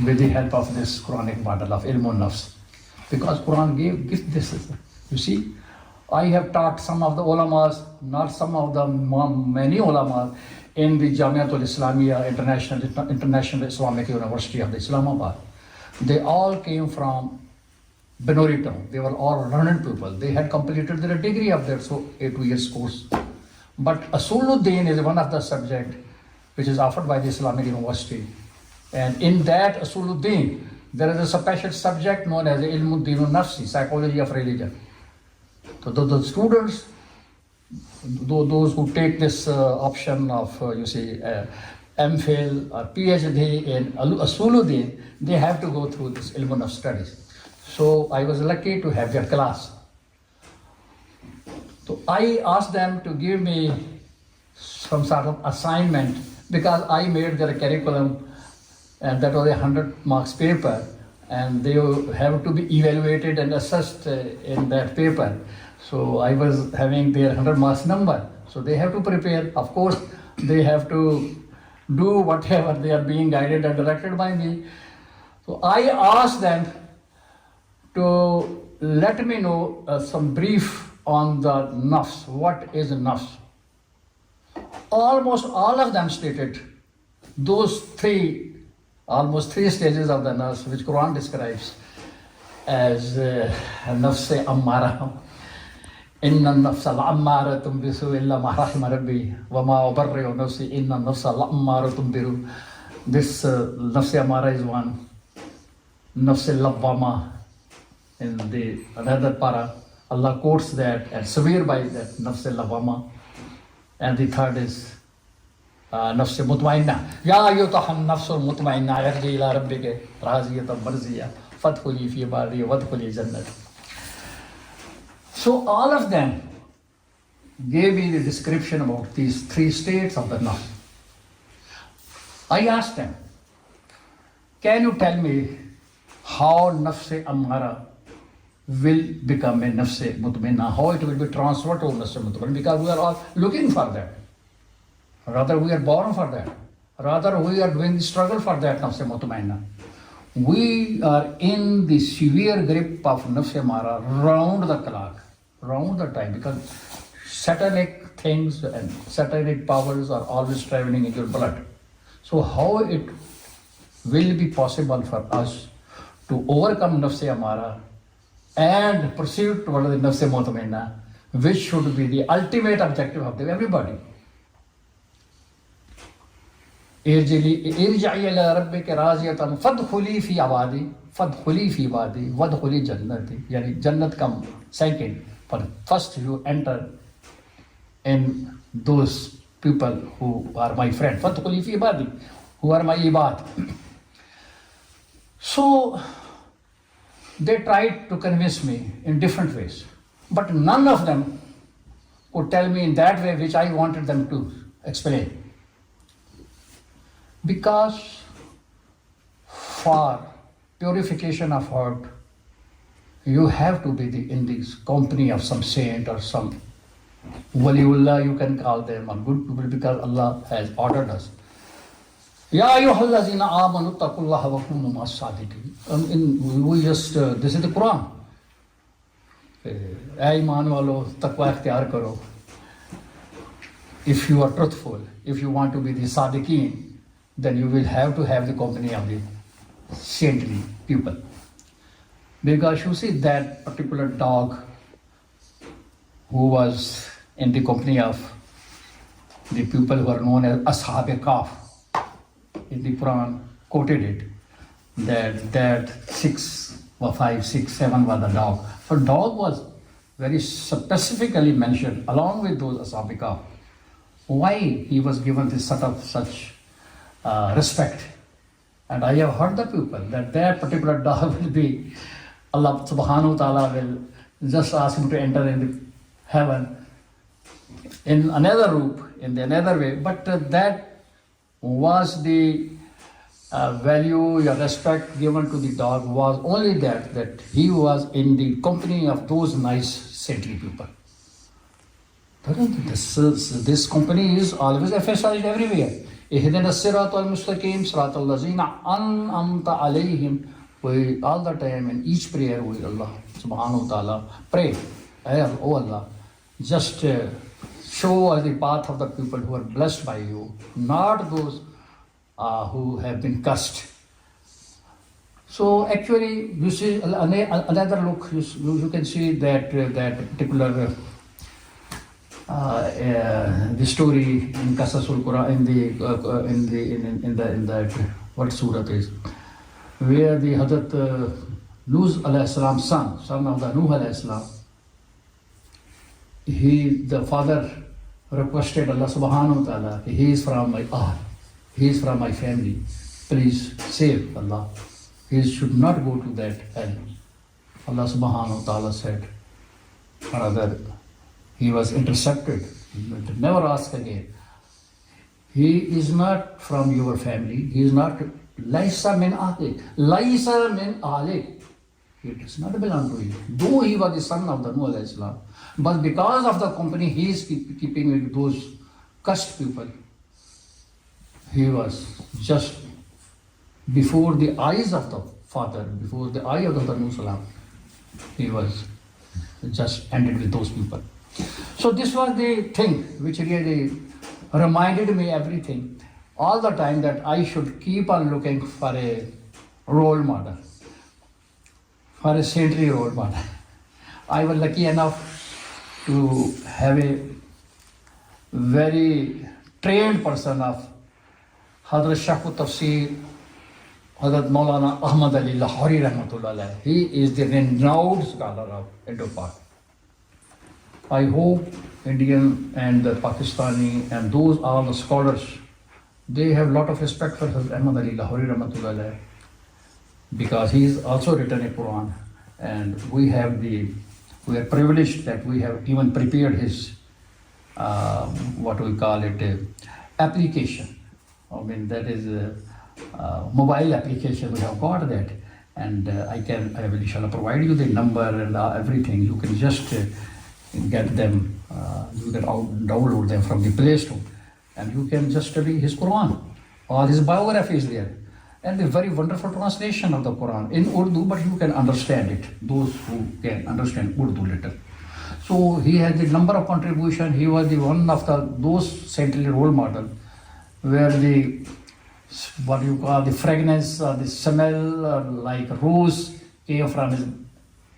with the help of this Quranic model of ilmun nafs. Because Quran gives this. You see, I have taught some of the ulamas, not some of the many ulamas in the Jamiatul Islamiyya International Islamic University of Islamabad. They all came from Benori town. They were all learned people. They had completed their degree of their 2 years course. But Usuluddin is one of the subject which is offered by the Islamic University. And in that Usuluddin, there is a special subject known as Ilmuddin Nafsi, psychology of religion. So the students, those who take this option of, MPhil or PhD in Usuluddin, they have to go through this ilmun of studies. So I was lucky to have their class. So I asked them to give me some sort of assignment because I made their curriculum and that was a 100 marks paper and they have to be evaluated and assessed in that paper. So I was having their 100 marks number. So they have to prepare. Of course, they have to do whatever they are being guided and directed by me. So I asked them to let me know some brief on the nafs. What is nafs? Almost all of them stated those almost three stages of the nafs, which Quran describes as nafs ammara. Inna nafsa la'ammaratun bisu illa ma rahima rabbi wa ma ubarri'u nafsi inna nafsa la'ammaratun biru. This nafs ammara is one. Nafs lawwama in the another para. Allah quotes that and swear by that nafs lawwama. And the third is nafs mutmainna. Ya ayyuhan nafsul mutmainna irji ila rabbika radiyatan marziya fadkhuli fi ibadi wadkhuli jannati. So all of them gave me the description about these three states of the nafs. I asked them, can you tell me how nafs ammara will become a nafs mutmainna, how it will be transferred to nafs mutmainna, because we are all looking for that. Rather, we are born for that. Rather, we are doing the struggle for that nafs mutmainna. We are in the severe grip of nafs ammara round the clock, round the time, because satanic things and satanic powers are always traveling in your blood. So how it will be possible for us to overcome nafs ammara and proceed toward the nafs mutmainna, which should be the ultimate objective of everybody. ارجعي إلى ربك راضية فادخلي في عبادي فادخلي في عبادي وادخلي جنتي. يعني जन्नत come second, but first you enter in those people who are my friend. فادخلي في عبادي, who are my ibad. So they tried to convince me in different ways, but none of them could tell me in that way which I wanted them to explain. Because for purification of heart, you have to be in the company of some saint or some waliullah, you can call them, or good people, because Allah has ordered us. Ya ayyuhallazina amanu taqullaha wa kunu ma'as sadiqin. We just, this is the Quran. Ay iman walo, taqwa ikhtiyar karo. If you are truthful, if you want to be the sadiqin, then you will have to have the company of the saintly people. Because you see that particular dog who was in the company of the people who are known as Ashab-e Kahf, in the Quran quoted it, that 6 or 5, 6, 7 was the dog. So dog was very specifically mentioned along with those Ashab-e Kahf. Why he was given this sort of such respect? And I have heard the people that particular dog will be, Allah subhanahu wa ta'ala will just ask him to enter in the heaven in another roop, in another way. But that was the value or respect given to the dog was only that he was in the company of those nice saintly people. This company is always emphasized everywhere. Ihdina as-siratal mustaqim, siratal lazina an'amta alayhim. We all the time in each prayer we Allah subhanahu wa ta'ala pray, oh Allah, just show us the path of the people who are blessed by you, not those who have been cursed. So actually, you see another look. You can see that particular the story in Qasasul Quran in the what surah is, where the Hazrat Nuh alayhi salam son of the Nuh alayhi salam, the father requested Allah subhanahu wa ta'ala, he is from my he is from my family, please save Allah. He should not go to that hell. Allah subhanahu wa ta'ala said, rather, he was intercepted. Never ask again. He is not from your family. He is not. Laisa min alik. Laisa min alik. He does not belong to you. Though he was the son of the Nuh alayhi salam, but because of the company he is keeping with those cursed people, he was just before the eyes of the father, before the eye of the Nuh salam, he was just ended with those people. So this was the thing which really reminded me everything, all the time, that I should keep on looking for a role model, for a saintly role model. I was lucky enough to have a very trained person of Hadrat Shakut Tafsir, Hazrat Maulana Ahmad Ali Lahori Rahmatullah Alayhi. He is the renowned scholar of Indo-Pak. I hope Indian and the Pakistani and those all the scholars, they have a lot of respect for Hazrat Ahmad Ali Lahori Rahmatullah Alayhi, because he has also written a Quran, and we are privileged that we have even prepared his what we call it application. I mean, that is a mobile application. We have got that, and I will inshallah provide you the number and everything. You can just get them. You can download them from the Play Store, and you can just study his Quran. All his biography is there, and a very wonderful translation of the Quran in Urdu. But you can understand it. Those who can understand Urdu little. So he has the number of contribution. He was the one of those saintly role model, where the what you call the fragrance or the smell like rose came from his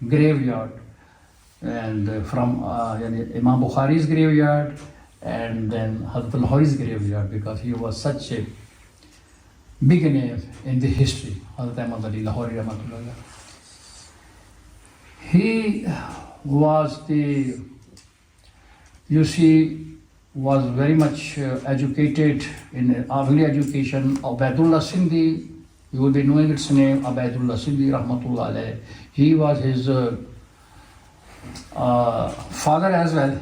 graveyard, and from Imam Bukhari's graveyard, and then Hazrat Lahori's graveyard, because he was such a big name in the history. Hazrat Ahmad Ali Lahori Rahmatullah. He was was very much educated in early education. Ubaidullah Sindhi, you will be knowing its name, Ubaidullah Sindhi Rahmatullah Alayhi. He was his father as well,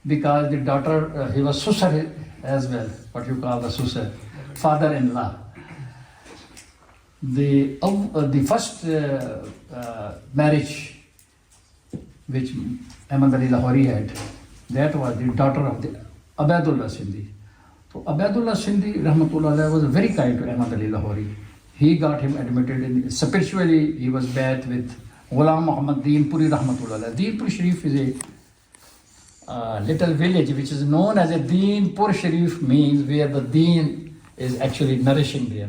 because the daughter, he was Susar as well, what you call the Susar, father-in-law. The first marriage which Ahmad Ali Lahori had, that was the daughter of the Ubaidullah Sindhi. So Ubaidullah Sindhi Rahmatullah Alayhi was very kind to Ahmad Ali Lahori. He got him admitted in spiritually. He was bathed with Ghulam Muhammad Deenpuri Rahmatullah Alayhi. Deenpur Sharif is a little village which is known as a Deenpur Sharif, means where the Deen is actually nourishing there.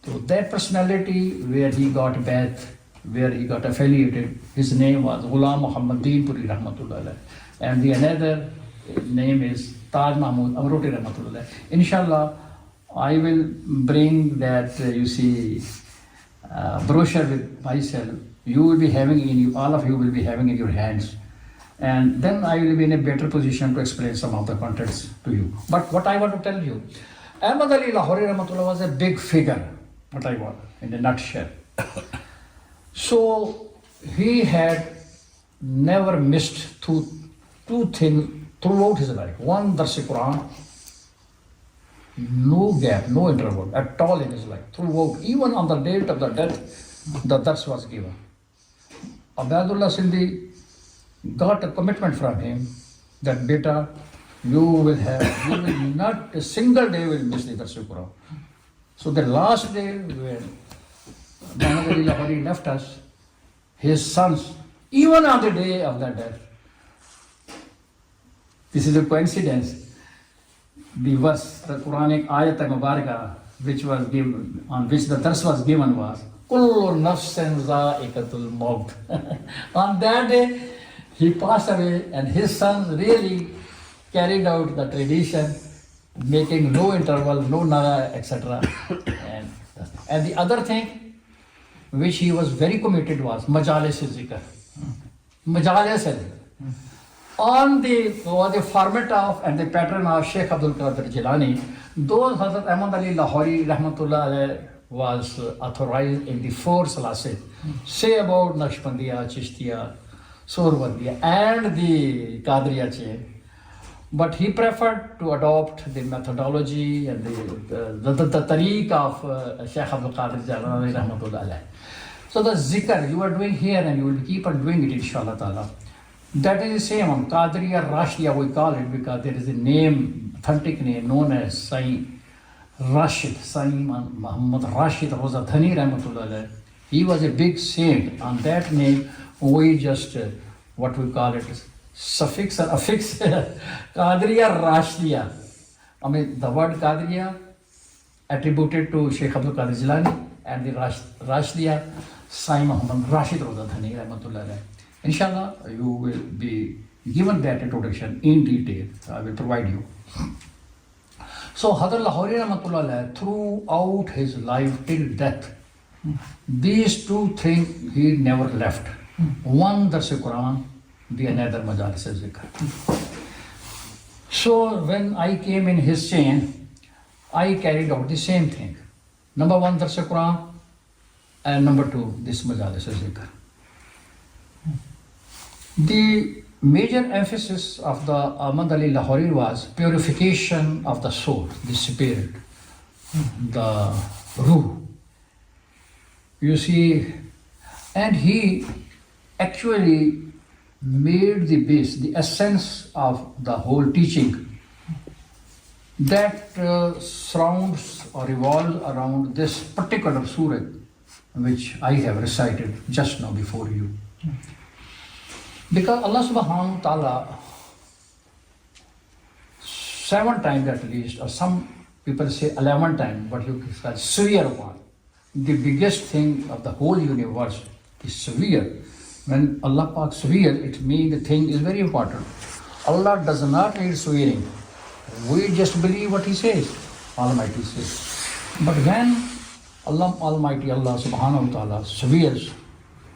So that personality where he got bathed, where he got affiliated, his name was Ghulam Muhammad Deenpuri Rahmatullah Alayhi. And the another name is Taj Mahmud Amroti Rahmatullah. Inshallah, I will bring that, brochure with myself. You will be having all of you will be having in your hands. And then I will be in a better position to explain some of the contents to you. But what I want to tell you, Ahmad Ali Lahori Rahmatullah was a big figure, what I want, in a nutshell. So he had never missed two things throughout his life. One, Darsi Quran, no gap, no interval at all in his life. Throughout, even on the date of the death, the Dars was given. Ubaidullah Sindhi got a commitment from him that, beta, you will not a single day will miss the Darsul Quran. So the last day when Muhammad Ali Lahori left us, his sons, even on the day of their death, this is a coincidence. The verse, the Quranic ayat Mubarakah, which was given, on which the dars was given was, Kullu nafsin za'iqatul maut. On that day, he passed away, and his sons really carried out the tradition, making no interval, no nara, etc. And the other thing, which he was very committed was Majalis Zikr. Majalis on the format of and the pattern of Sheikh Abdul Qadir Jilani, those Hazrat Ahmad Ali Lahori Rahmatullah alayh was authorized in the 4 salasid, say about Naqshbandiya, Chishtiya, Surwandiya and the Qadriya chain. But he preferred to adopt the methodology and the tariq of Sheikh Abdul Qadir Jilani Rahmatullah alayh. So the zikr you are doing here and you will keep on doing it inshallah ta'ala. That is the same on Qadriya Rashdiya we call it because there is a name, authentic name known as Sayyid Rashid, Sayyid Muhammad Rashid Roza Dhani Rahmatullah. He was a big saint. On that name we just what we call it suffix or affix Qadriya Rashdiya. I mean the word Qadriya attributed to Sheikh Abdul Qadir Jilani and the Rashdiya Sayyid Muhammad Rashid Roza Dhani Rahmatullah. Inshallah, you will be given that introduction in detail. I will provide you. So, Hazrat Lahori Rahmatullah throughout his life till death, these two things he never left. One, Dars Quran, the another Majalis Zikr. So, when I came in his chain, I carried out the same thing. Number 1, Dars Quran, and number 2, this Majalis Zikr. The major emphasis of the Ahmad Ali Lahori was purification of the soul, the spirit, the ruh. You see, and he actually made the base, the essence of the whole teaching that surrounds or revolves around this particular surah which I have recited just now before you. Because Allah subhanahu wa ta'ala 7 times at least, or some people say 11 times, but you can swear upon. The biggest thing of the whole universe is swear. When Allah Pak swear, it means the thing is very important. Allah does not need swearing. We just believe what He says, Almighty says. But when Allah Almighty, Allah subhanahu wa ta'ala swears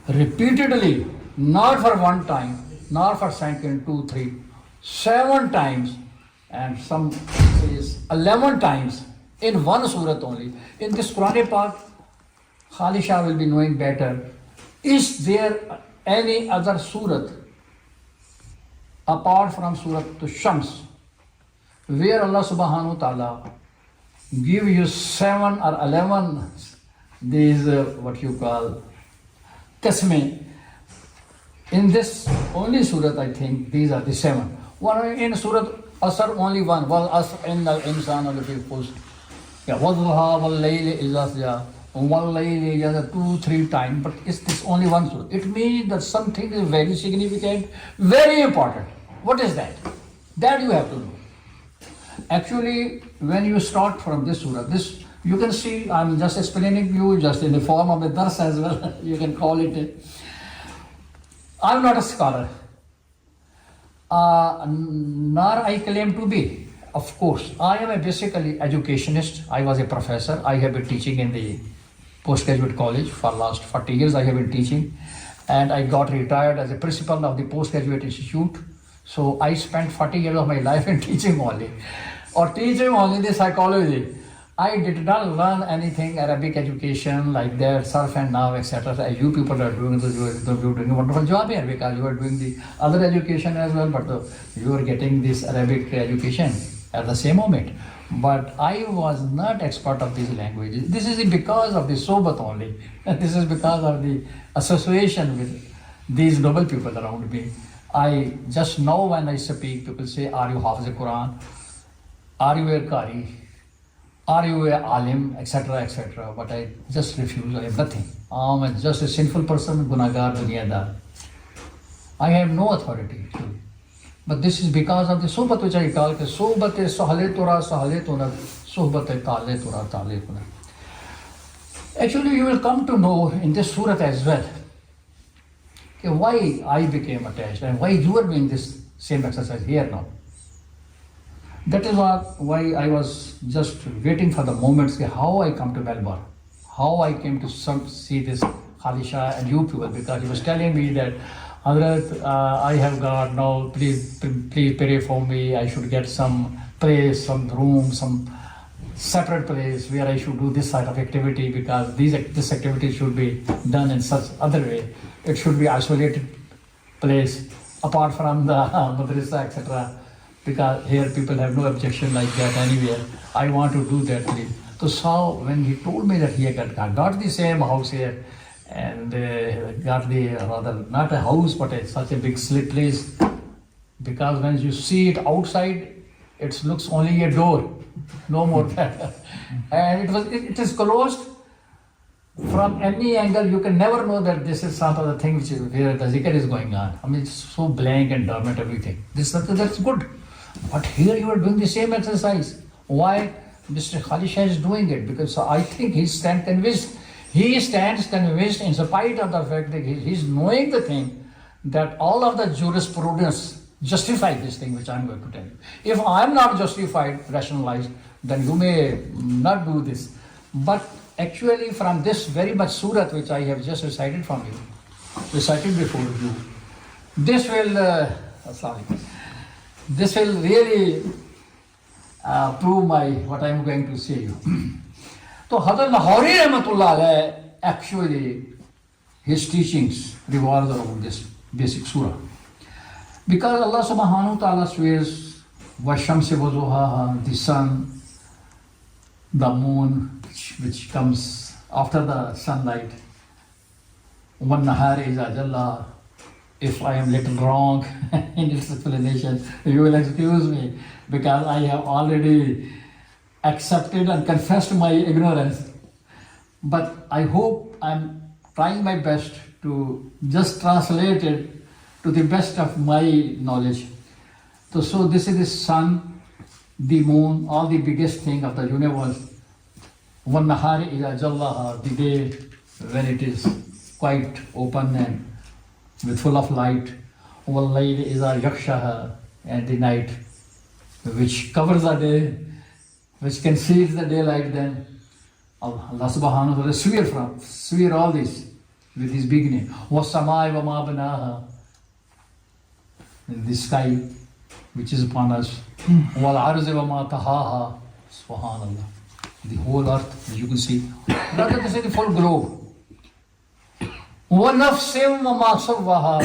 repeatedly, not for 1 time, not for second, 2, 3, 7 times, and some says 11 times in one surah only. In this Quran Pak, Khalisha will be knowing better. Is there any other surah apart from Surah to Shams where Allah subhanahu wa ta'ala give you 7 or 11 these what you call Qasme? In this only surah, I think these are the 7. One in Surah Asr, only one. Wal Asr innal insana lafi khusr. Yeah, wadduha wal layli idha saja. Wal layli idha 2, 3 times. But it's this only one surah. It means that something is very significant, very important. What is that? That you have to know. Actually, when you start from this surah, this you can see. I'm just explaining you just in the form of a dars as well. You can call it. I'm not a scholar, nor I claim to be. Of course, I am a basically educationist. I was a professor. I have been teaching in the postgraduate college for last 40 years. I have been teaching, and I got retired as a principal of the postgraduate institute. So I spent 40 years of my life in teaching only, or teaching only the psychology. I did not learn anything Arabic education like that, surf and now, etc. As you people are doing, you are doing a wonderful job here because you are doing the other education as well, but you are getting this Arabic education at the same moment. But I was not expert of these languages. This is because of the sobat only. This is because of the association with these noble people around me. I just know when I speak, people say, are you Hafiz Quran? Are you a Qari? Are you a Alim? Etc. etc. But I just refuse. I have nothing. I'm just a sinful person, gunagar, dunyadar. I have no authority. But this is because of the sohbat which I call sohbat sahale tura sahale tuna, sohbat tale tura tale tuna. Actually, you will come to know in this surah as well why I became attached and why you are doing this same exercise here now. That is why I was just waiting for the moments how I come to Melbourne, how I came to see this Khalisha and you people, because he was telling me that Hazrat, I have got now, please pray for me. I should get some place, some room, some separate place where I should do this sort of activity, because this activity should be done in such other way. It should be isolated place apart from the madrasa, etc. Because here people have no objection like that anywhere. I want to do that, please. So when he told me that he had got the same house here, and got the rather not a house but such a big slip place, because when you see it outside, it looks only a door, no more that. And it is closed from any angle. You can never know that this is some of the thing where the zikr is going on. I mean, it's so blank and dormant, everything. That's good. But here you are doing the same exercise. Why Mr. Khalisha is doing it? Because I think he stands convinced. He stands convinced in spite of the fact that he is knowing the thing, that all of the jurisprudence justify this thing which I am going to tell you. If I am not justified, rationalized, then you may not do this. But actually from this very much surat which I have just recited from you, recited before you, this will really prove what I am going to say you. So Hazrat Lahori Rahmatullah alayhi, actually his teachings revolve around this basic surah. Because Allah subhanahu wa ta'ala swears, Vashamsi wazuhaha, the sun, the moon, which comes after the sunlight. One nahari is ajalla. If I am little wrong in its explanation, you will excuse me, because I have already accepted and confessed my ignorance. But I hope I'm trying my best to just translate it to the best of my knowledge. So this is the sun, the moon, all the biggest thing of the universe. One nahari ila jallaha, the day when it is quite open and with full of light. One layl ila yakshaha, and the night which covers the day, which conceals the daylight. Then Allah subhanahu wa ta'ala swear all this with his beginning. وَالسَّمَاءِ وَمَا بَنَاهَا, the sky which is upon us. وَالْعَرْضِ وَمَا طَحَاهَا, subhanallah, the whole earth, as you can see. Rather to say the full globe. وَنَفْسٍ وَمَا سَوَّاهَا,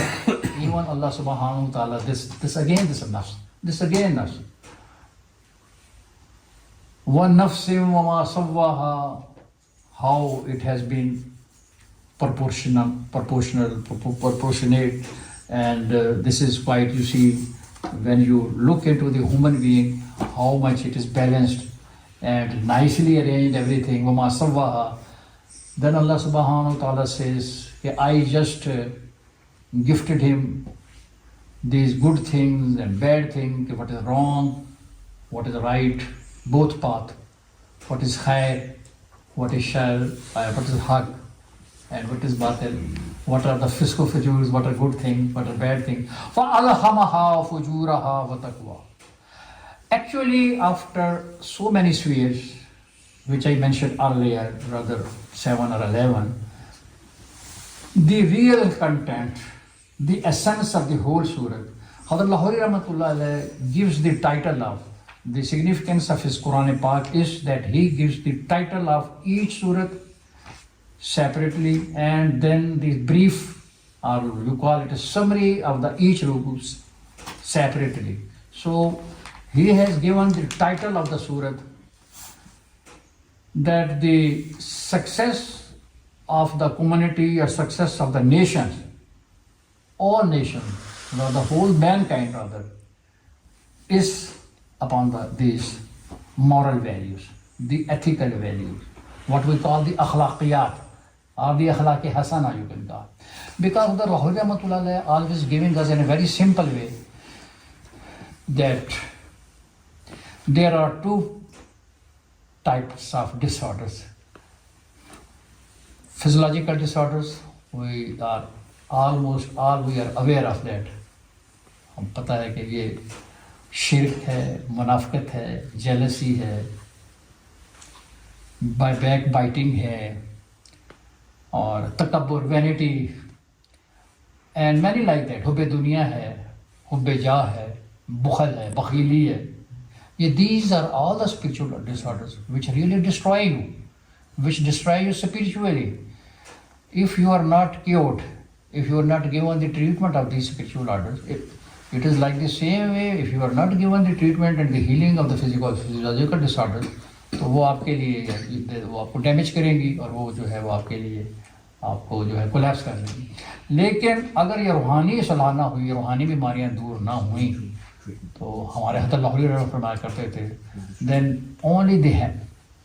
even Allah subhanahu wa ta'ala, this again nafs, this again nafs. وَنَفْسٍ وَمَا سَوَّاهَا, how it has been proportionate, and this is quite, you see, when you look into the human being, how much it is balanced and nicely arranged, everything. وَمَا سَوَّاهَا. Then Allah subhanahu wa ta'ala says, I just gifted him these good things and bad things, what is wrong, what is right, both path, what is khair, what is shar, what is haq, and what is batil, what are the fiscal fujurs, what are good things, what are bad things. فَأَلْهَمَهَا فُجُورَهَا وَتَقْوَى. Actually, after so many spheres, which I mentioned earlier, rather 7 or 11, the real content, the essence of the whole surah, Hazrat Lahori Rahmatullah alayhi gives the title of, the significance of his Quran Pak is that he gives the title of each surah separately, and then the brief, or you call it a summary of the each rukus separately. So he has given the title of the surah that the success of the community or success of the nations, all nations, the whole mankind rather, is upon these moral values, the ethical values, what we call the akhlaqiyat, or the akhlaqi hasana you can call. Because the Lahori Rahmatullah always giving us in a very simple way that there are two types of disorders. Physiological disorders, we are almost all we are aware of that. हम पता है कि ये शिरक है, मुनाफिकत है, jealousy है, back biting है, और तकब्बुर, vanity, and many like that. हुब्बे दुनिया है, हुब्बे जा है, बुखल है, बखीली है. ये these are all the spiritual disorders which really destroy you, which destroy you spiritually. If you are not cured, if you are not given the treatment of these spiritual orders, it is like the same way. If you are not given the treatment and the healing of the physiological disorders, तो वो आपके लिए वो आपको damage करेंगी और वो जो है वो आपके लिए आपको जो है कोलैप्स कर देंगी. लेकिन अगर ये रूहानी सलाह ना हुई, रूहानी बीमारियां दूर ना हुई, तो हमारे हज़रत लाहौरी फरमाया करते थे, then only the hell,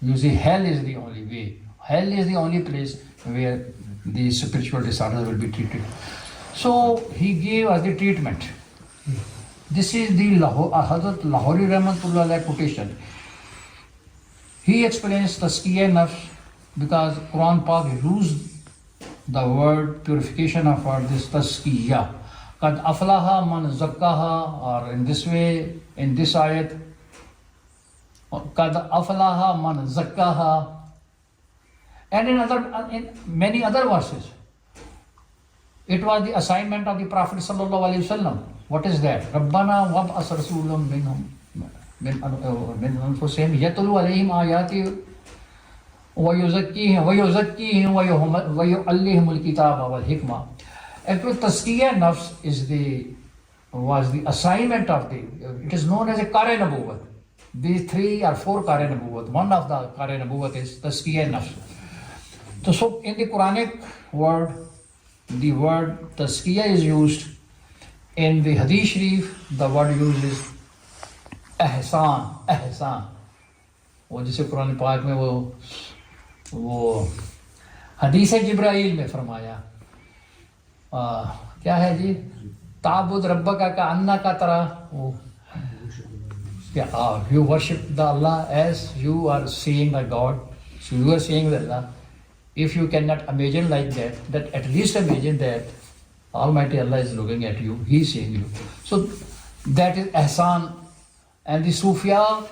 you see, hell is the only way, hell is the only place where the spiritual disorders will be treated. So he gave us the treatment. This is the Hazrat Lahori Rahmatullah quotation. He explains Tazkiyah Nafs because Quran Pak used the word purification of word, this Tazkiyah. Kad aflaha man zakkaha, or in this way, in this ayat, Kad aflaha man zakkaha, and in many other verses. It was the assignment of the Prophet sallallahu alaihi wasallam. What is that? Rabbana wab'as rasulam minhum min anfusihim yatlu alayhim ayati wa yuzakkihim wa yu'allihimul kitaba wal hikmah. Actually, Tazkiyah Nafs was the assignment of it is known as a Qari Nabuwat. These 3 or 4 Qari Nabuwat. One of the Qari Nabuwat is Tazkiyah Nafs. So in the Quranic word, the word Tazkiyah is used. In the Hadith Sharif, the word used is Ahsan. वो जैसे कुरान पाक में वो हदीस जिब्राइल में फरमाया, क्या है जी, ताबुद रब्बका का अन्ना का तरह, वो क्या, you worship the Allah as you are seeing the God. So you are seeing the Allah. If you cannot imagine like that at least imagine that Almighty Allah is looking at you, He is seeing you. So that is Ihsan. And the Sufya,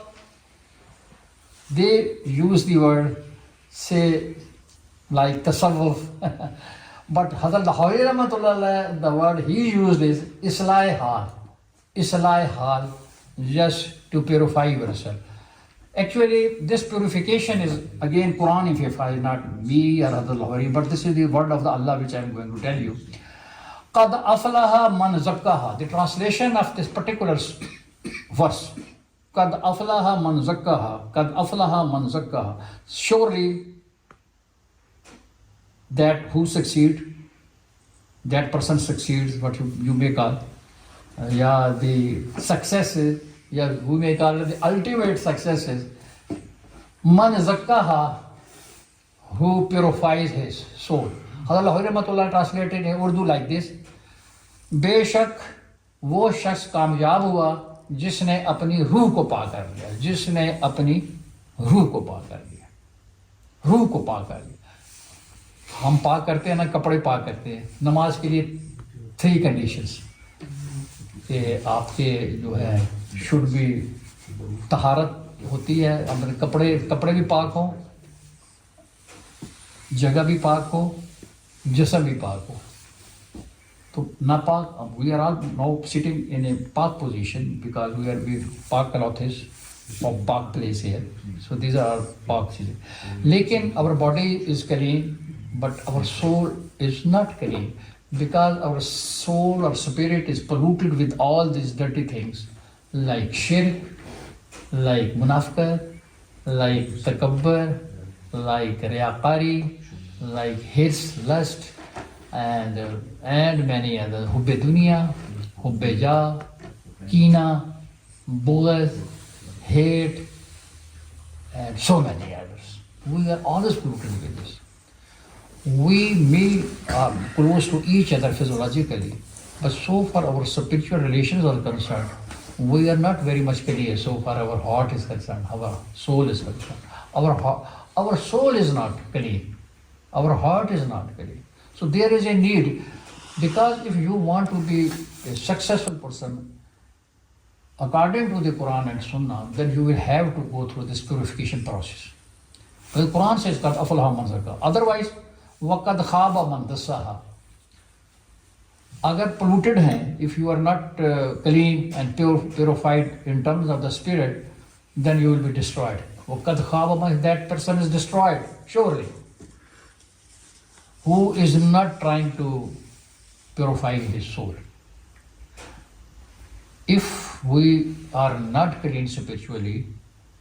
they use the word, say, like tasawwuf. But Hazrat Lahori Rahmatullah, the word he used is Islahi Hal, just to purify yourself. Actually, this purification is again Quran, if I not me or Hazrat Lahori, but this is the word of the Allah which I am going to tell you. Qad aflaha man zakkaha. The translation of this particular verse, Qad aflaha man zakkaha, Qad aflaha man zakkaha. Surely that who succeeds, that person succeeds, what you may call, the success is, we may call it the ultimate success is, man zakkaha, who purifies his soul. Hazrat Lahori Rahmatullah translated in Urdu like this, बेशक वो शख्स कामयाब हुआ जिसने अपनी रूह को पा कर लिया, जिसने अपनी रूह को पा कर लिया, रूह को पा कर लिया. हम पाक करते हैं ना, कपड़े पाक करते हैं. नमाज के लिए 3 कंडीशंस कि आपके जो है शुड भी तहारत होती है, अपने कपड़े भी पाक हों, जगह भी पाक हो, जिस्म भी पाक हो. तो नापाक, we are all now sitting in a park position because we park clothes for park place here. So these are our parks. Lekin our body is clean, but our soul is not clean because our soul or spirit is polluted with all these dirty things like shirk, like munafiqat, like takabbur, like riyaqari, like hirs, lust, and many other, hubbe dunya, hubbeja, kina, bughd, hate, and so many others. We are always polluted with this. We may are close to each other physiologically, but so far our spiritual relations are concerned, we are not very much clear so far our heart is concerned, our soul is concerned. Our soul is not clean. Our heart is not clean. So there is a need, because if you want to be a successful person, according to the Quran and Sunnah, then you will have to go through this purification process. The Quran says, "Qad aflaha man zakkaha." Otherwise, وَقَدْ خَابَ مَنْ دَسَّاهَا. Agar polluted hain, if you are not clean and purified in terms of the spirit, then you will be destroyed. وَقَدْ خَابَ مَنْ, that person is destroyed, surely. Who is not trying to purify his soul. If we are not clean spiritually,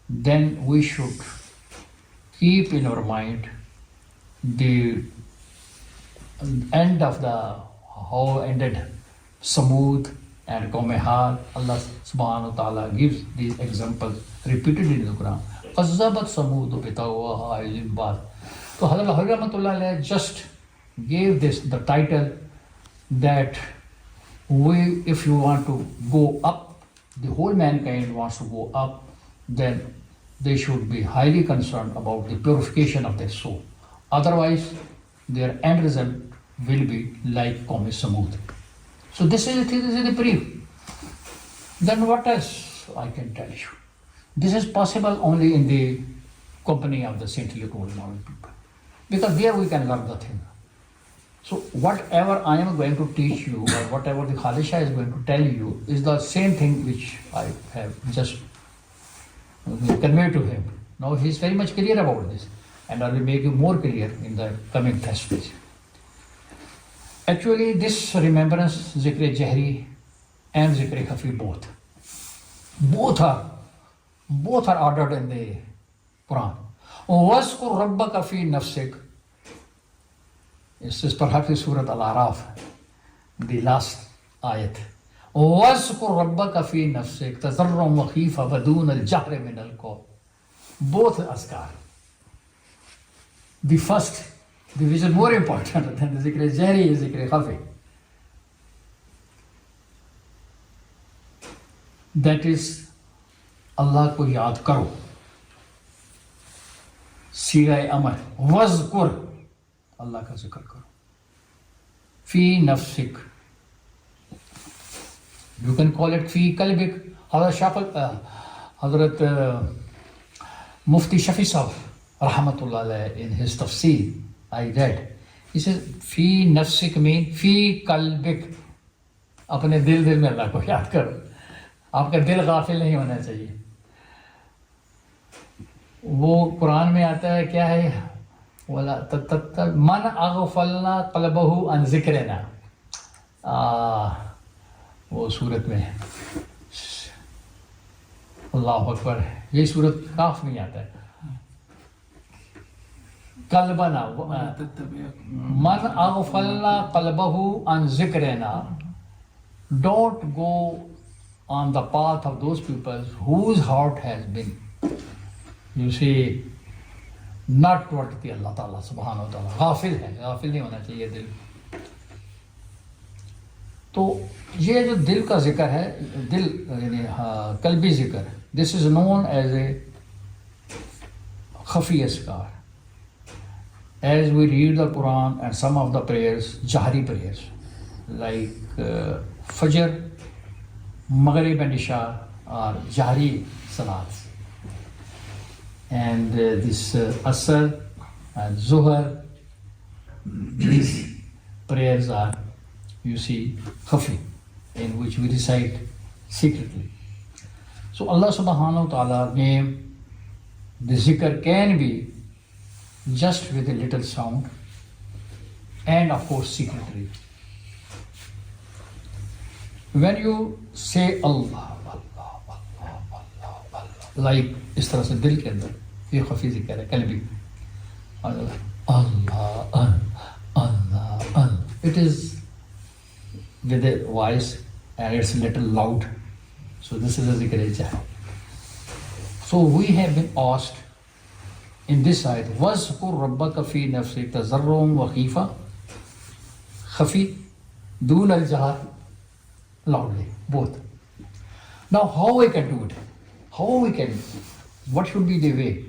then we should keep in our mind the end of the how ended Samud and Qawm-e-Had. Allah subhanahu wa ta'ala gives these examples repeated in the Quran. قَذَّبَتْ سَمُودُ بِطَغْوَاهَا إِذِ انْبَعَثَ. So Hazrat Rahmatullah just gave this the title that if you want to go up, the whole mankind wants to go up, then they should be highly concerned about the purification of their soul. Otherwise, their end result will be like Qawm-e-Samud. So this is the brief. Then what else I can tell you? This is possible only in the company of the saintly role model people, because there we can learn the thing. So whatever I am going to teach you, or whatever the Khalisha is going to tell you, is the same thing which I have just conveyed to him. Now he is very much clear about this, and I will make you more clear in the coming Thursdays. Actually, this remembrance, Zikr Jahri and Zikr Khafi, both are ordered in the Quran. وَاذْكُرْ رَبَّكَ فِي نَفْسِكَ. This is perhaps the Surah Al-Araf, the last ayat. وَاذْكُرْ رَبَّكَ فِي نَفْسِكَ تَضَرُّعًا وَخِيفَةً وَدُونَ الْجَهْرِ مِنَ الْقَوْلِ. Both azkar. The first, which is more important than the Zikr Jahri, is Zikr Khafi. That is, Allah ko yaad karo. Siga amar, wazkur, Allah ka zikr karo. Fi nafsik. You can call it fi kalbik. Hazrat Mufti Shafi Sahib, Rahmatullah alayhi, in his tafsir, I read. He says, fi nafsik mean fi kalbik. अपने दिल में अल्लाह को याद करो. आपका दिल गाफिल नहीं होना चाहिए. वो कुरान में आता है, क्या है, वाला मन अगफलना क़ल्बहु अन ज़िक्रिना. वो सूरत में अल्लाह अकबर, ये सूरत काफ में आता है. कल्बना मन अगफलना क़ल्बहु अन ज़िक्रिना. Don't go on the path of those people whose heart has been, you see, not toward the Allah Ta'ala subhanahu wa ta'ala. गाफिल है, गाफिल नहीं होना चाहिए दिल. तो ये जो दिल का जिक्र है, दिल यानी कल्बी जिक्र, this is known as a khafi azkar. As we read the Quran and some of the prayers, jahri prayers, like Fajr, Maghrib and Isha are jahri salats. And this Asr and Zuhr, these prayers are, you see, khafi, in which we recite secretly. So Allah subhanahu wa ta'ala name, the zikr can be just with a little sound, and of course secretly. When you say Allah, Allah, Allah, Allah, Allah, like इस तरह से दिल के अंदर ये खफी जिक्र है, कल्बी, Allah, Allah, Allah, Allah. It is with a voice and it's a little loud. So this is a zikr-e-jahr. So we have been asked in this ayat, وَاذْكُرْ رَبَّكَ فِي نَفْسِكَ تَضَرُّعًا وَخِيفَةً, khafi, dun al-jahar, loudly, both. Now how we can do it? What should be the way?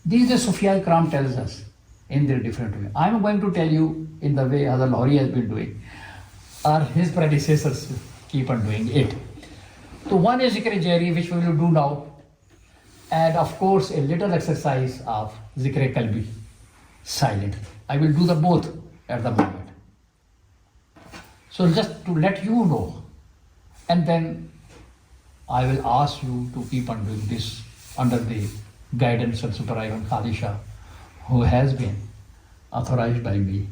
These are Sufya Ikram tells us in their different way. I am going to tell you in the way Hazrat Lahori has been doing, or his predecessors keep on doing it. So one is zikr-e-jari, which we will do now, and of course a little exercise of zikr-e-qalbi, silent. I will do the both at the moment. So just to let you know, and then I will ask you to keep on doing this under the guidance and supervision of Khalisha, who has been authorized by me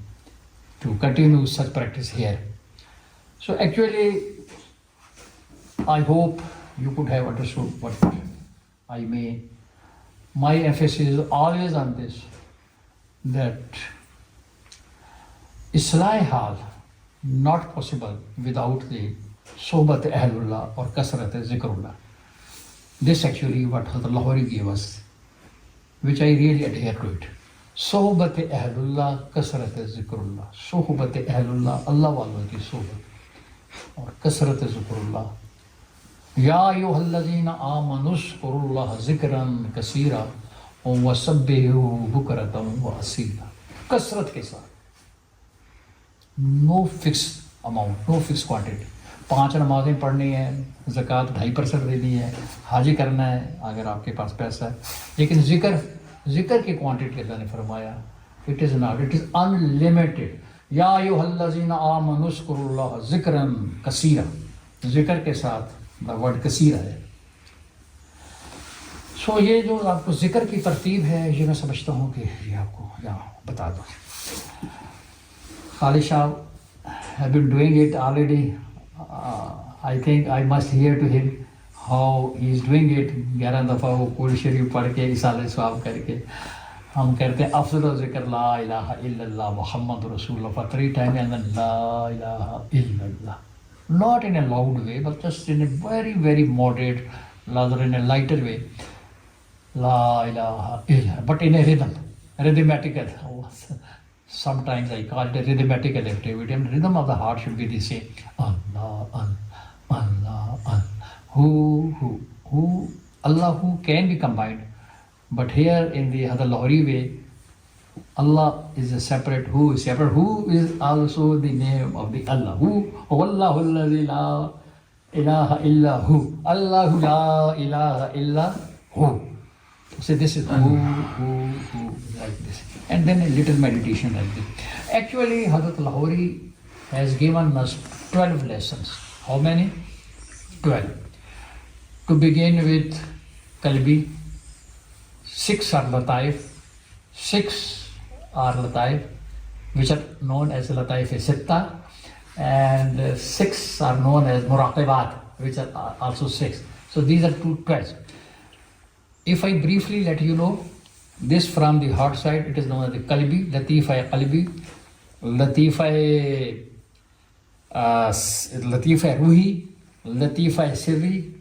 to continue such practice here. So actually, I hope you could have understood what I mean. My emphasis is always on this, that Islahi Hal not possible without the Sohbat Ahlullah or Kasrat Zikrullah. This actually what Hazrat Lahori gave us, which I really adhere to it. Sohbat Ahlullah, Kasrat Zikrullah. Sohbat Ahlullah, Allah walon ki sohbat. Or Kasrat Zikrullah. Ya ayyuhallazina amanu zkurullaha zikran kasira wa sabbihu bukratan wa asila. Kasrat ke saath. No fixed amount, no fixed quantity. 5 नमाजें पढ़नी है, ज़कात 2.5% देनी है, हाजी करना है अगर आपके पास पैसा है, लेकिन जिक्र की क्वांटिटी अल्लाह ने फरमाया, it is not, it is unlimited. या अय्युहल्लज़ीना आमनु ज़कुरुल्लाह ज़िक्रन कसीरा, जिक्र के साथ द वर्ड कसीरा है. सो ये जो आपको जिक्र की तरतीब है, ये मैं समझता हूँ कि ये आपको यहाँ बता दूँ. Khalisha have been doing it already. I think I must hear to him how he is doing it. 11 दफ़ा वो कुल शरीफ पढ़ के इसाले स्वाब करके हम कहते हैं अफ़ज़ल ज़िक्र ला इलाहा इल्लल्लाह मुहम्मद रसूलुल्लाह for 3 times and then la ilaha illallah. Not in a loud way, but just in a very, very moderate, rather in a lighter way. La ilaha illallah, but in a rhythm, rhythmatical. Sometimes I call it a rhythmatical activity, and the rhythm of the heart should be the same. Allah, Allah, Allah, Allah. Who, Allah, who can be combined. But here in the Hazrat Lahori way, Allah is a separate, who is separate, who is also the name of the Allah. Who, Wallahu alladhi la ilaha illa hu. Allahu la ilaha illa hu. So this is who, like this. And then a little meditation like this. Actually, Hazrat Lahori has given us 12 lessons. How many? 12. To begin with Qalbi, 6 are Lataif, 6 are Lataif, which are known as Lataif-e-Sitta, and 6 are known as Muraqibat, which are also 6. So these are 12. If I briefly let you know, this from the heart side, it is known as the Qalbi, Latifa-e-Qalbi, Latifa-e-Ruhi, Latifa-e-Sirri,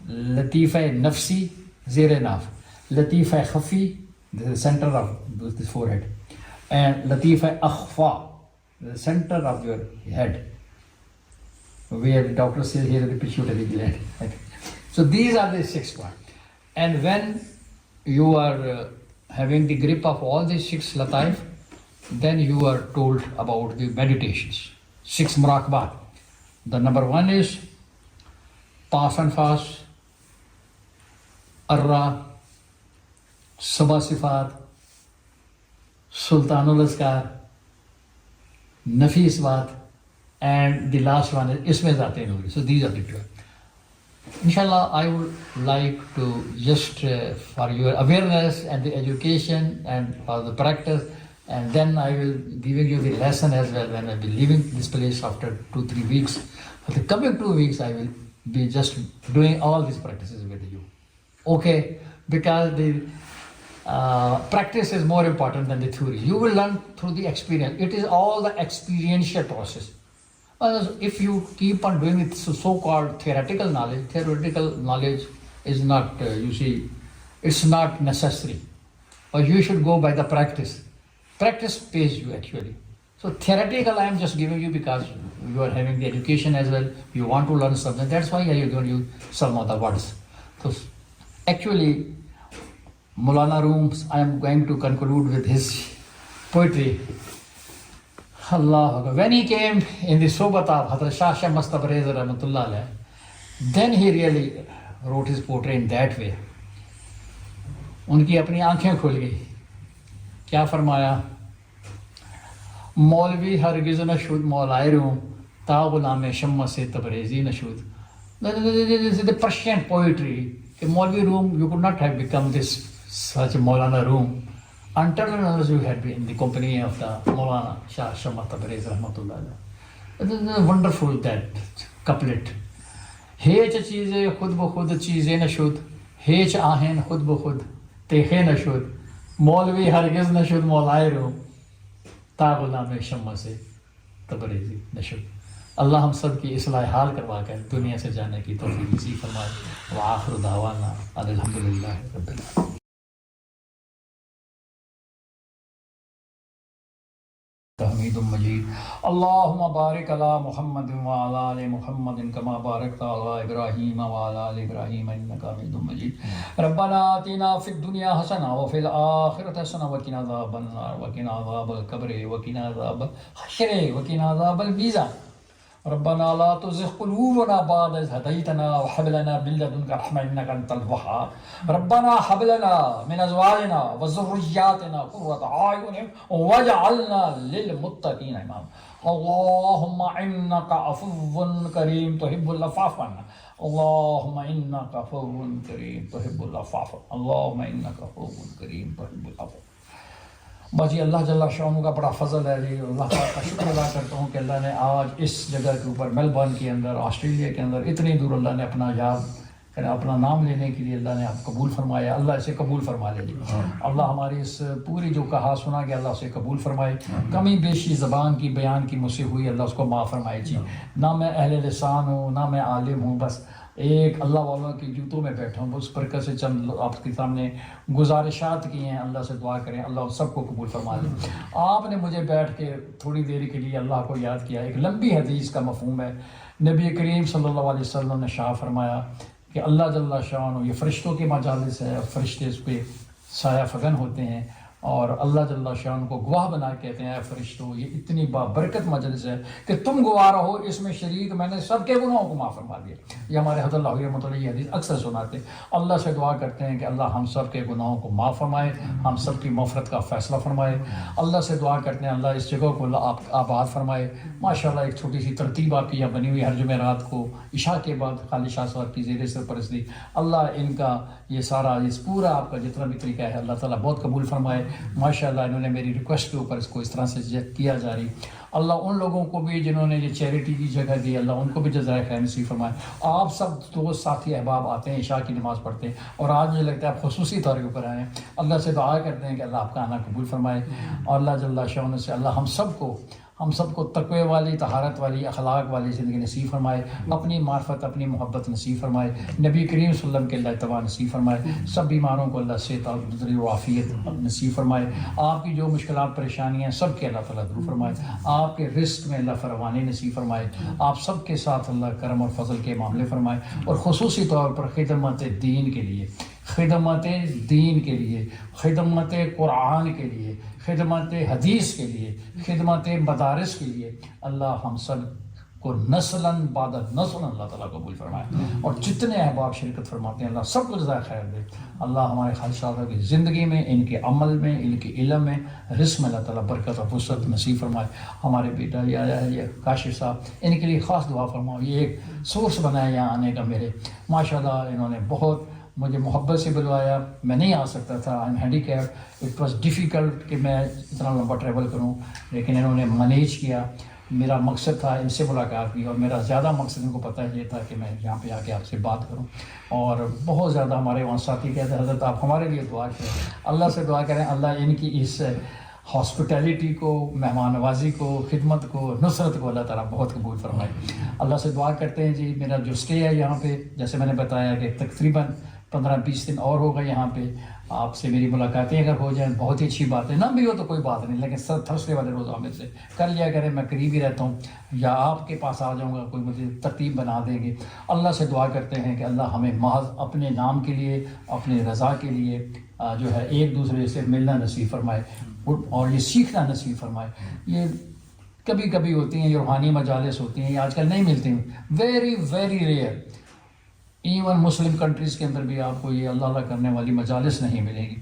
Latifa-e-Nafsi, Zir-e-Naf, Latifa-e-Khafi, the center of the forehead, and Latifa-e-Akhfa, the center of your head, where the doctor says here is the pituitary gland. So these are the 6 points. And when you are having the grip of all these 6 lataif, then you are told about the meditations, 6 muraqabat. The number 1 is pass and fast, arra, sabah sifat, sultanul azkar, nafis baat, and the last one is isme zate nuri. So these are the 12. Inshallah, I would like to just for your awareness and the education and for the practice, and then I will giving you the lesson as well when I will be leaving this place after 2-3 weeks. For the coming 2 weeks, I will be just doing all these practices with you. Okay, because the practice is more important than the theory. You will learn through the experience. It is all the experiential process. If you keep on doing it so-called theoretical knowledge is not, it's not necessary. Or you should go by the practice. Practice pays you actually. So theoretical I am just giving you because you are having the education as well. You want to learn something. That's why I am giving you some of the words. So actually, Maulana Rooms, I am going to conclude with his poetry. Allah, when he came in the Sobat of Hazrat Shah Mast Tabriz Rahmatullah alayh, then he really wrote his poetry in that way. उनकी अपनी आंखें खुल गई. क्या फरमाया? मौलवी हरगिज़ नशुद मौलाए room ता गुलाम शम्मा से Tabrezi नशुद. The prescient poetry. Maulvi Room, you could not have become this such Maulana Room until and unless you had been in the company of the Maulana Shah Shammat Tabriz Rahmatullah. It is wonderful, that couplet. Hech cheeze khud ba khud cheeze nashud, hech ahen khud ba khud tekhe nashud, Maulvi hargiz nashud maulaye room, ta gulam shamma se tabrizi nashud. अल्लाह हम सब की इस्लाह हाल करवा कर दुनिया से जाने की तौफीक नसीब फरमाए. व आखिर दावाना अल्हम्दुलिल्लाह रब्बिल आलमीन. हमीदुम मजीद. अल्लाहुम्मा बारिक अला मुहम्मद व अला आलि मुहम्मद कमा बारकता अला इब्राहीम व अला आलि इब्राहीम इन्नका हमीदुम मजीद. रब्बना आतिना फिद दुनिया हसना व फिल आखिरति हसना व किना अज़ाबन नार व किना अज़ाबल कब्र व किना अज़ाबल हश्र व किना अज़ाबल मीज़ान. रब्बना ला तुज़िग़ क़ुलूबना बअद इज़ हदैतना व हब लना मिन लदुनका रहमह इन्नका अंतल वहाब. रब्बना हब लना मिन अज़वाजिना व ज़ुर्रिय्यातिना क़ुर्रता अयुन वजअलना लिल मुत्तक़ीना इमामा. अल्लाहुम्मा इन्नका अफ़ुव्वुन करीम तुहिब्बुल अफ़्फ़ अन्ना. अल्लाहुम्मा इन्नका अफ़ुव्वुन करीम तुहिब्बुल अफ़्फ़. अल्लाहुम्मा इन्नका अफ़ुव्वुन करीम तुहिब्बुल अफ़्फ़. बस ये अल्लाह जल्ला शाह का बड़ा फजल है जी. अल्लाह का शुक्र अदा करता हूँ कि अल्लाह ने आज इस जगह के ऊपर मेलबर्न के अंदर, ऑस्ट्रेलिया के अंदर इतनी दूर अल्लाह ने अपना अपना नाम लेने के लिए अल्लाह ने आप कबूल फरमाया. अल्लाह इसे कबूल फरमा ले जी. अल्लाह हमारी इस पूरी जो कहा सुना कि अल्लाह उसे कबूल फरमाए. कमी बेशी ज़बान की बयान की मुझसे हुई, अल्लाह उसको माफ़ फरमाए जी. ना मैं अहले लिसान हूँ, ना मैं आलिम हूँ, बस एक अल्लाह वालों की जूतों में बैठा हूँ. उस बरकत से चंद आपके सामने गुजारिशात की हैं. अल्लाह से दुआ करें अल्लाह सबको कबूल फरमा ले. आपने मुझे बैठ के थोड़ी देर के लिए अल्लाह को याद किया. एक लंबी हदीस का मफ़हूम है. नबी करीम सल्लल्लाहु अलैहि वसल्लम ने शाह फरमाया कि अल्लाह जल्ला शाह ये फ़रिश्तों के मजालिस है. फ़रिश्ते इस पर साया फ़गन होते हैं और अल्लाह जल्ला शाह को गवाह बना कहते हैं, फ़रिश्तों ये इतनी बाबरकत मजलिस है कि तुम गवाह रहो, इसमें शरीक मैंने सबके गुनाहों को माफ़ फरमा दिया. ये हमारे हज़रत रहमतुल्लाह ये हदीस अक्सर सुनाते. अल्लाह से दुआ करते हैं कि अल्लाह हम सब के गुनाहों को माफ़ फरमाए, हम सब की मग़फ़िरत का फ़ैसला फरमाए. अल्लाह से दुआ करते हैं अल्लाह इस जगह को अल्लाह आप आबाद फरमाए. माशाअल्लाह एक छोटी सी तरतीब आपकी यहाँ बनी हुई. हर जुमेरात को इशा के बाद खालिद शाह साहब की ज़ेर सरपरस्ती अल्लाह इनका ये सारा इस पूरा आपका जितना भी तरीका है अल्लाह ताला बहुत कबूल फरमाए. माशाअल्लाह इन्होंने मेरी रिक्वेस्ट के ऊपर इसको इस तरह से किया जारी. अल्लाह उन लोगों को भी जिन्होंने ये चैरिटी की जगह दी, अल्लाह उनको भी जज़ाए खैर नसीब फरमाए. आप सब दोस्त साथी अहबाब आते हैं, इशा की नमाज़ पढ़ते हैं और आज मुझे लगता है आप खुसूसी तौर के ऊपर आए हैं. अल्लाह से दुआ करते हैं कि अल्लाह आपका आना कबूल फरमाए और अल्लाह जल्ला शाह से अल्लाह हम सबको तक़वे वाली, तहारत वाली, अखलाक वाली ज़िंदगी नसीब फरमाए. अपनी मार्फत, अपनी मोहब्बत नसीब फरमाए. नबी करीम सल्लल्लाहु अलैहि वसल्लम के अल्लाह तबा नसीब फरमाए. सब बीमारों को अल्लाह सेहत और आफ़ियत नसीब फरमाए. आपकी जो मुश्किलात परेशानियाँ सब के अल्लाह ताला दूर फरमाए. आपके रिस्क में अल्लाह फरवानी नसीब फरमाए. आप सब के साथ अल्लाह करम और फजल के मामले फरमाए और ख़ुसूसी तौर पर खिदमत दीन के लिए, खिदमत दीन के लिए, खिदमत कुरान के लिए, खिदमत हदीस के लिए, खिदमत मदारिस के लिए अल्लाह हम सब को नस्लन बाद नस्लन अल्लाह ताला कबूल फरमाए. और जितने अहबाब शिरकत फरमाते हैं अल्लाह सबको जज़ाए खैर दे. अल्लाह हमारे खालिद शाह की ज़िंदगी में, इनके अमल में, इनके इल्म में, रिस्क में अल्लाह ताला बरकत और फुर्सत नसीब फरमाए. हमारे बेटा ये काशिफ साहब, इनके लिए ख़ास दुआ फरमाओ. ये एक सोर्स बनाया यहाँ आने का मेरे. माशाल्लाह इन्होंने बहुत मुझे मोहब्बत से बुलवाया. मैं नहीं आ सकता था, I am handicap. It was difficult कि मैं इतना लंबा ट्रैवल करूं, लेकिन इन्होंने मैनेज किया. मेरा मकसद था इनसे मुलाकात की और मेरा ज़्यादा मकसद इनको पता ये था कि मैं यहाँ पे आके आपसे बात करूँ. और बहुत ज़्यादा हमारे वहाँ साथी कहते हैं हज़रत आप हमारे लिए दुआ करें, अल्लाह से दुआ करें अल्लाह इनकी इस हॉस्पिटैलिटी को, मेहमान नवाजी को, खिदमत को, नुसरत को अल्लाह ताला बहुत कबूल फरमाए। अल्लाह से दुआ करते हैं जी, मेरा जो स्टे है यहाँ पे, जैसे मैंने बताया कि तकरीबन 15-20 दिन और होगा यहाँ पे, आपसे मेरी मुलाकातें अगर हो जाएं बहुत ही अच्छी बात है, ना भी हो तो कोई बात नहीं, लेकिन सर थर्सडे वाले रोज़ में से कर लिया करें, मैं करीब ही रहता हूँ, या आपके पास आ जाऊँगा, कोई मुझे तरतीब बना देंगे। अल्लाह से दुआ करते हैं कि अल्लाह हमें महज अपने नाम के लिए, अपने रज़ा के लिए जो है एक दूसरे से मिलना नसीब फरमाए और ये सीखना नसीब फरमाए। ये कभी कभी होती हैं, ये रूहानी मजालिस होती हैं, ये आजकल नहीं मिलती हैं, वेरी वेरी रेयर। इवन मुस्लिम कंट्रीज़ के अंदर भी आपको ये अल्लाह अल्लाह करने वाली मजालिस नहीं मिलेगी,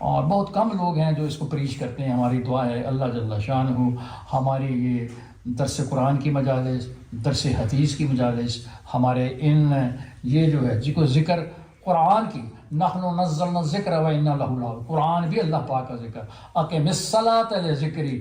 और बहुत कम लोग हैं जो इसको प्रीच करते हैं। हमारी दुआ है अल्लाह जल्ला शान हो हमारी ये दरस कुरान की मजालिस, दरस हदीस की मजालिस, हमारे इन ये जो है जिको ज़िक्र कुरान की, नहनु नज़्ज़लना ज़िक्र व इन्ना लहु लाहिफ़ून, कुरान भी अल्लाह पाक का ज़िक्र, अक़िमिस्सलात लिज़िक्री,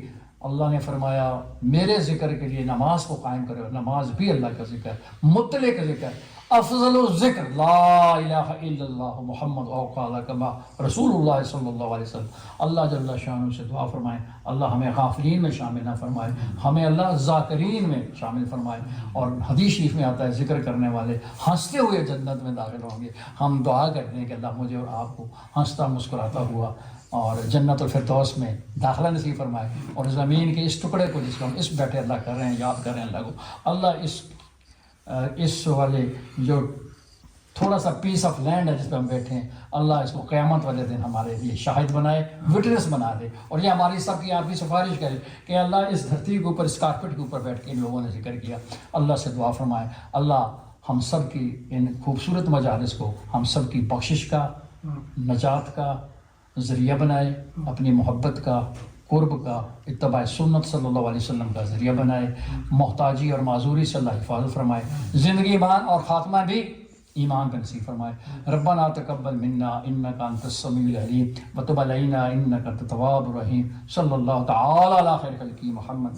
अल्लाह ने फरमाया मेरे ज़िक्र के लिए नमाज को कायम करो, नमाज भी अल्लाह का ज़िक्र, मुतलक ज़िक्र, अफ़ज़लु ज़िक्र ला इलाहा इल्लल्लाह मुहम्मद औक़ाला कमा रसूलुल्लाह सल्लल्लाहु अलैहि वसल्लम। अल्लाह जल्ला शान से दुआ फरमाए अल्लाह हमें गाफिलीन में शामिल ना फरमाए, हमें अल्लाह ज़ाकिरीन में शामिल फरमाए। और हदीस शरीफ में आता है ज़िक्र करने वाले हंसते हुए जन्नत में दाखिल होंगे। हम दुआ करते हैं कि अल्लाह मुझे और आपको हंसता मुस्कुराता हुआ और जन्नतुल फिरदौस में दाखिला नसीब फरमाए, और ज़मीन के इस टुकड़े को जिसको हम इस बैठे अल्लाह कर रहे हैं, याद कर रहे हैं अल्लाह को, अल्लाह इस वाले जो थोड़ा सा पीस ऑफ लैंड है जिस पर हम बैठे हैं, अल्लाह इसको क़यामत वाले दिन हमारे लिए शाहिद बनाए, विटनेस बना दे, और ये हमारी सब की आपकी सिफारिश करे कि अल्लाह इस धरती के ऊपर, इस कारपेट के ऊपर बैठ के इन लोगों ने जिक्र किया। अल्लाह से दुआ फरमाए अल्लाह हम सब की इन खूबसूरत मजालिस को हम सब की बख्शिश का, नजात का ज़रिया बनाए, अपनी मोहब्बत का, कुर्ब का, इत्तबा सुन्नत सल्लल्लाहु अलैहि वसल्लम का ज़रिया बनाए, मोहताजी और माजूरी से अल्लाह हिफाज़त फरमाए, ज़िंदगी ईमान और ख़ात्मा भी ईमान का नसीब फरमाए। रब्बना तक़ब्बल मिन्ना इन्नका अंतस समीउल अलीम व तुब अलैना इन्नका अंतत तव्वाबुर रहीम। सल्लल्लाहु तआला अला खैरिल खल्क़ि मुहम्मद।